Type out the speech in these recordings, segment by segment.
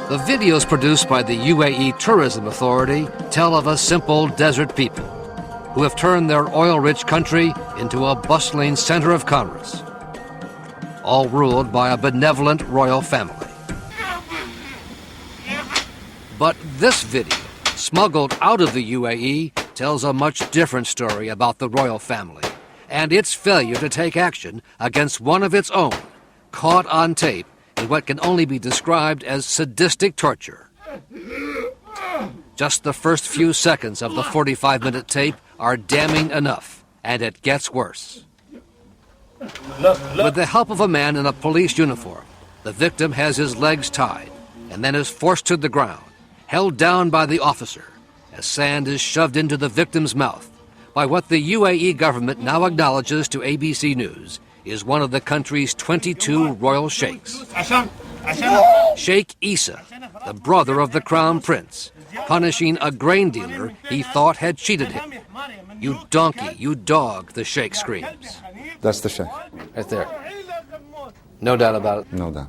The videos produced by the UAE Tourism Authority tell of a simple desert people who have turned their oil-rich country into a bustling center of commerce, all ruled by a benevolent royal family. But this video, smuggled out of the UAE, tells a much different story about the royal family and its failure to take action against one of its own, caught on tape in what can only be described as sadistic torture. Just the first few seconds of the 45-minute tape are damning enough, and it gets worse. With the help of a man in a police uniform, the victim has his legs tied and then is forced to the ground, held down by the officer, as sand is shoved into the victim's mouth by what the UAE government now acknowledges to ABC News is one of the country's 22 royal sheikhs. Sheikh Issa, the brother of the crown prince, punishing a grain dealer he thought had cheated him. "You donkey, you dog," the sheikh screams. That's the sheikh. Right there. No doubt about it. No doubt.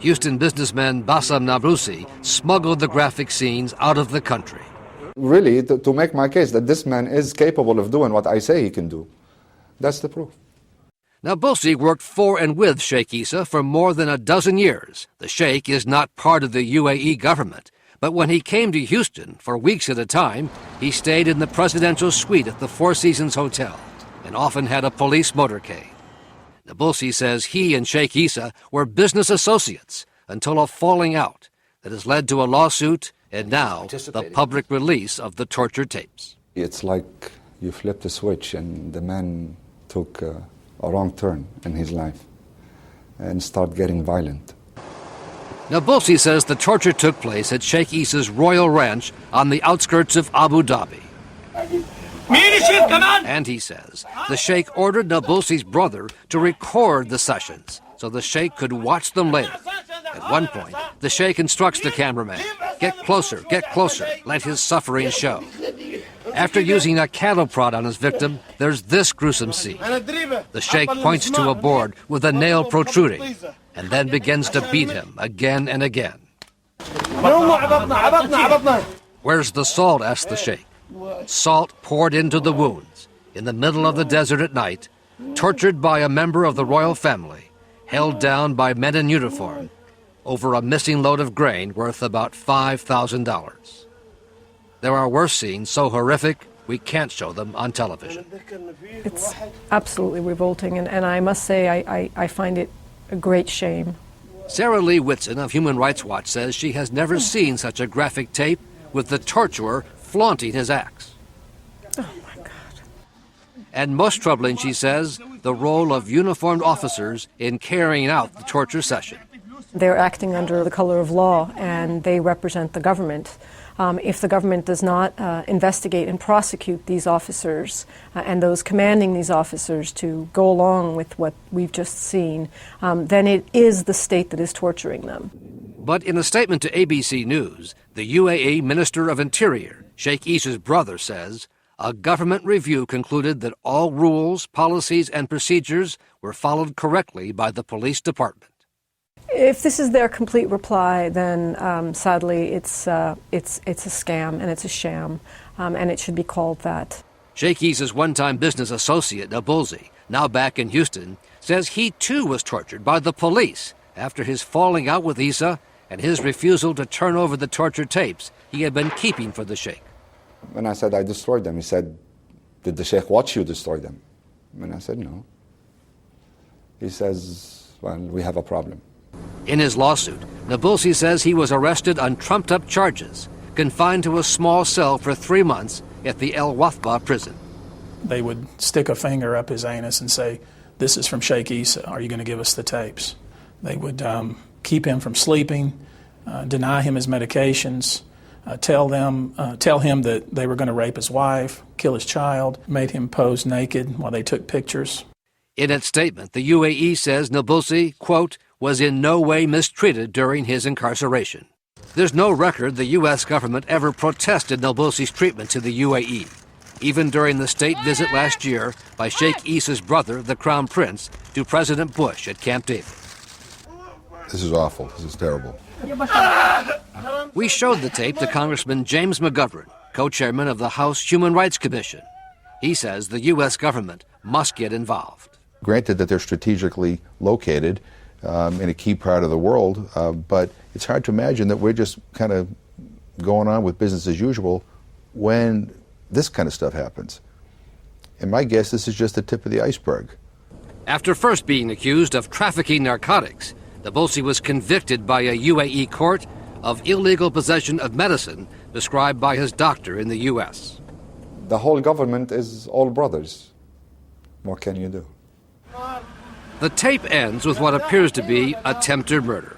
Houston businessman Bassam Nabrousi smuggled the graphic scenes out of the country. Really, to make my case that this man is capable of doing what I say he can do. That's the proof. Nabrousi worked for and with Sheikh Issa for more than a dozen years. The sheikh is not part of the UAE government, but when he came to Houston for weeks at a time, he stayed in the presidential suite at the Four Seasons Hotel and often had a police motorcade. Nabrousi says he and Sheikh Issa were business associates until a falling out that has led to a lawsuit and now the public release of the torture tapes. It's like you flipped a switch and the man took a wrong turn in his life and started getting violent. Nabrousi says the torture took place at Sheikh Issa's royal ranch on the outskirts of Abu Dhabi. And he says the sheikh ordered Nabrousi's brother to record the sessions so the sheikh could watch them later. At one point, the sheikh instructs the cameraman, get closer, let his suffering show." After using a cattle prod on his victim, there's this gruesome scene. The sheikh points to a board with a nail protruding and then begins to beat him again and again. "Where's the salt?" asks the sheikh. Salt poured into the wounds, in the middle of the desert at night, tortured by a member of the royal family, held down by men in uniform, over a missing load of grain worth about $5,000. There are worse scenes so horrific we can't show them on television. It's absolutely revolting, and I must say I find it a great shame. Sarah Lee Whitson of Human Rights Watch says she has never seen such a graphic tape with the torturer flaunting his axe. Oh, my God. And most troubling, she says, the role of uniformed officers in carrying out the torture session. They're acting under the color of law, and they represent the government. If the government does not investigate and prosecute these officers and those commanding these officers to go along with what we've just seen, then it is the state that is torturing them. But in a statement to ABC News, the UAE Minister of Interior, Sheikh Issa's brother, says a government review concluded that all rules, policies, and procedures were followed correctly by the police department. If this is their complete reply, then sadly it's a scam and it's a sham, and it should be called that. Sheikh Issa's one-time business associate, Nabrousi, now back in Houston, says he too was tortured by the police after his falling out with Issa and his refusal to turn over the torture tapes he had been keeping for the sheikh. When I said I destroyed them, he said, "Did the sheikh watch you destroy them?" And I said, "No." He says, "Well, we have a problem." In his lawsuit, Nabrousi says he was arrested on trumped-up charges, confined to a small cell for 3 months at the El Wathba prison. They would stick a finger up his anus and say, "This is from Sheikh Issa. Are you going to give us the tapes?" They would keep him from sleeping, deny him his medications, tell him that they were going to rape his wife, kill his child, made him pose naked while they took pictures. In its statement, the UAE says Nabrousi, quote, was in no way mistreated during his incarceration. There's no record the U.S. government ever protested Nabrousi's treatment to the UAE, even during the state visit last year by Sheikh Issa's brother, the Crown Prince, to President Bush at Camp David. This is awful. This is terrible. We showed the tape to Congressman James McGovern, co-chairman of the House Human Rights Commission. He says the U.S. government must get involved. Granted that they're strategically located in a key part of the world, but it's hard to imagine that we're just kind of going on with business as usual when this kind of stuff happens. And my guess, this is just the tip of the iceberg. After first being accused of trafficking narcotics, Nabulsi was convicted by a UAE court of illegal possession of medicine prescribed by his doctor in the U.S. The whole government is all brothers. What can you do? The tape ends with what appears to be attempted murder.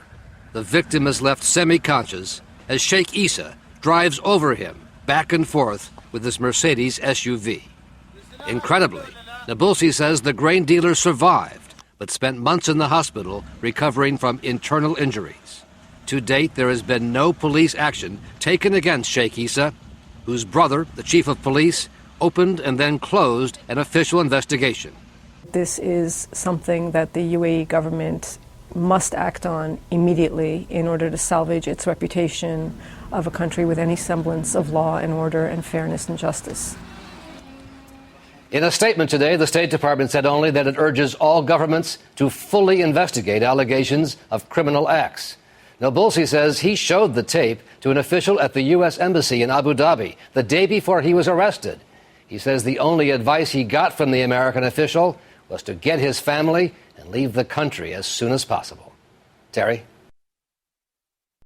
The victim is left semi-conscious as Sheikh Issa drives over him back and forth with his Mercedes SUV. Incredibly, Nabulsi says the grain dealer survived, but spent months in the hospital recovering from internal injuries. To date, there has been no police action taken against Sheikh Issa, whose brother, the chief of police, opened and then closed an official investigation. This is something that the UAE government must act on immediately in order to salvage its reputation of a country with any semblance of law and order and fairness and justice. In a statement today, the State Department said only that it urges all governments to fully investigate allegations of criminal acts. Nabulsi says he showed the tape to an official at the U.S. Embassy in Abu Dhabi the day before he was arrested. He says the only advice he got from the American official was to get his family and leave the country as soon as possible. Terry?